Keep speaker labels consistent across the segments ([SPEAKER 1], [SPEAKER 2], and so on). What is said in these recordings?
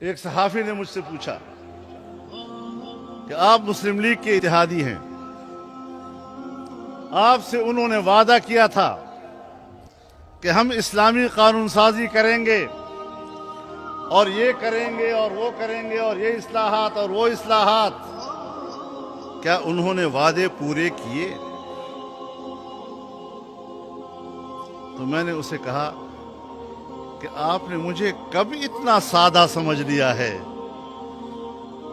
[SPEAKER 1] ایک صحافی نے مجھ سے پوچھا کہ آپ مسلم لیگ کے اتحادی ہیں، آپ سے انہوں نے وعدہ کیا تھا کہ ہم اسلامی قانون سازی کریں گے اور یہ کریں گے اور وہ کریں گے اور یہ اصلاحات اور وہ اصلاحات، کیا انہوں نے وعدے پورے کیے؟ تو میں نے اسے کہا کہ آپ نے مجھے کب اتنا سادہ سمجھ لیا ہے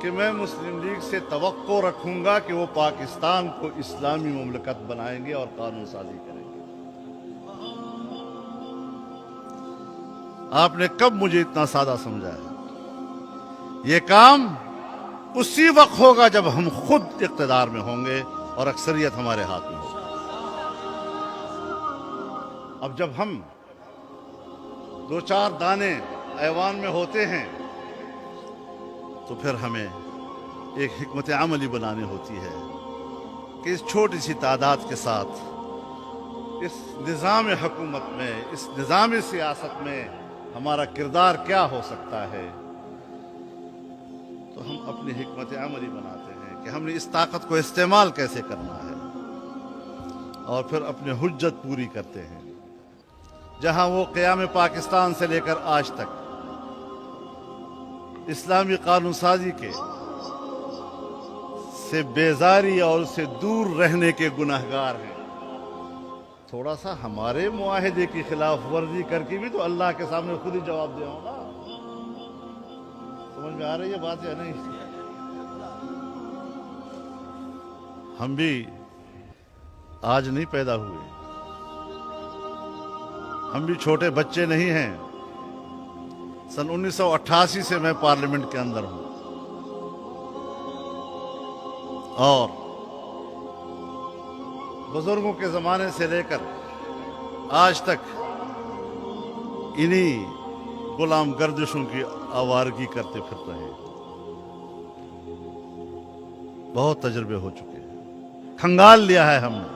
[SPEAKER 1] کہ میں مسلم لیگ سے توقع رکھوں گا کہ وہ پاکستان کو اسلامی مملکت بنائیں گے اور قانون سازی کریں گے؟ آپ نے کب مجھے اتنا سادہ سمجھا ہے؟ یہ کام اسی وقت ہوگا جب ہم خود اقتدار میں ہوں گے اور اکثریت ہمارے ہاتھ میں ہوگی۔ اب جب ہم دو چار دانے ایوان میں ہوتے ہیں تو پھر ہمیں ایک حکمت عملی بنانی ہوتی ہے کہ اس چھوٹی سی تعداد کے ساتھ اس نظام حکومت میں، اس نظام سیاست میں ہمارا کردار کیا ہو سکتا ہے۔ تو ہم اپنی حکمت عملی بناتے ہیں کہ ہم نے اس طاقت کو استعمال کیسے کرنا ہے، اور پھر اپنی حجت پوری کرتے ہیں۔ جہاں وہ قیام پاکستان سے لے کر آج تک اسلامی قانون سازی کے سے بیزاری اور سے دور رہنے کے گناہگار ہیں، تھوڑا سا ہمارے معاہدے کی خلاف ورزی کر کے بھی تو اللہ کے سامنے خود ہی جواب دے ہوگا۔ سمجھ میں آ رہی ہے بات یا نہیں؟ ہم بھی آج نہیں پیدا ہوئے، ہم بھی چھوٹے بچے نہیں ہیں۔ سن 1988 سے میں پارلیمنٹ کے اندر ہوں، اور بزرگوں کے زمانے سے لے کر آج تک انہی غلام گردشوں کی آوارگی کرتے پھرتے ہیں۔ بہت تجربے ہو چکے ہیں، کھنگال لیا ہے ہم نے،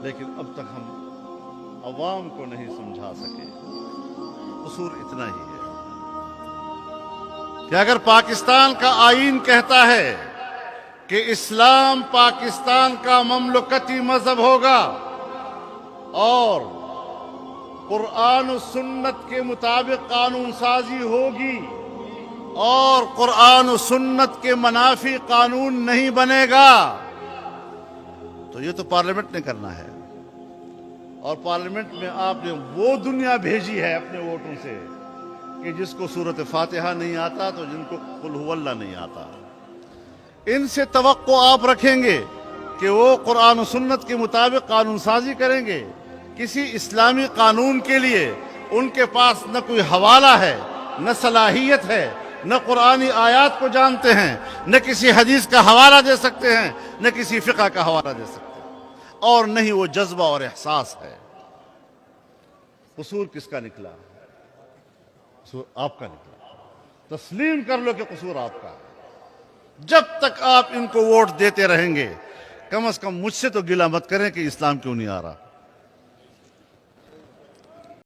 [SPEAKER 1] لیکن اب تک ہم عوام کو نہیں سمجھا سکے۔ قصور اتنا ہی ہے کہ اگر پاکستان کا آئین کہتا ہے کہ اسلام پاکستان کا مملکتی مذہب ہوگا اور قرآن و سنت کے مطابق قانون سازی ہوگی اور قرآن و سنت کے منافی قانون نہیں بنے گا، تو یہ تو پارلیمنٹ نے کرنا ہے۔ اور پارلیمنٹ میں آپ نے وہ دنیا بھیجی ہے اپنے ووٹوں سے کہ جس کو سورۃ فاتحہ نہیں آتا تو جن کو قل هو اللہ نہیں آتا۔ ان سے توقع آپ رکھیں گے کہ وہ قرآن و سنت کے مطابق قانون سازی کریں گے؟ کسی اسلامی قانون کے لیے ان کے پاس نہ کوئی حوالہ ہے، نہ صلاحیت ہے، نہ قرآنی آیات کو جانتے ہیں، نہ کسی حدیث کا حوالہ دے سکتے ہیں، نہ کسی فقہ کا حوالہ دے سکتے ہیں، اور نہ ہی وہ جذبہ اور احساس ہے۔ قصور کس کا نکلا؟ قصور آپ کا نکلا۔ تسلیم کر لو کہ قصور آپ کا ہے۔ جب تک آپ ان کو ووٹ دیتے رہیں گے، کم از کم مجھ سے تو گلہ مت کریں کہ اسلام کیوں نہیں آ رہا۔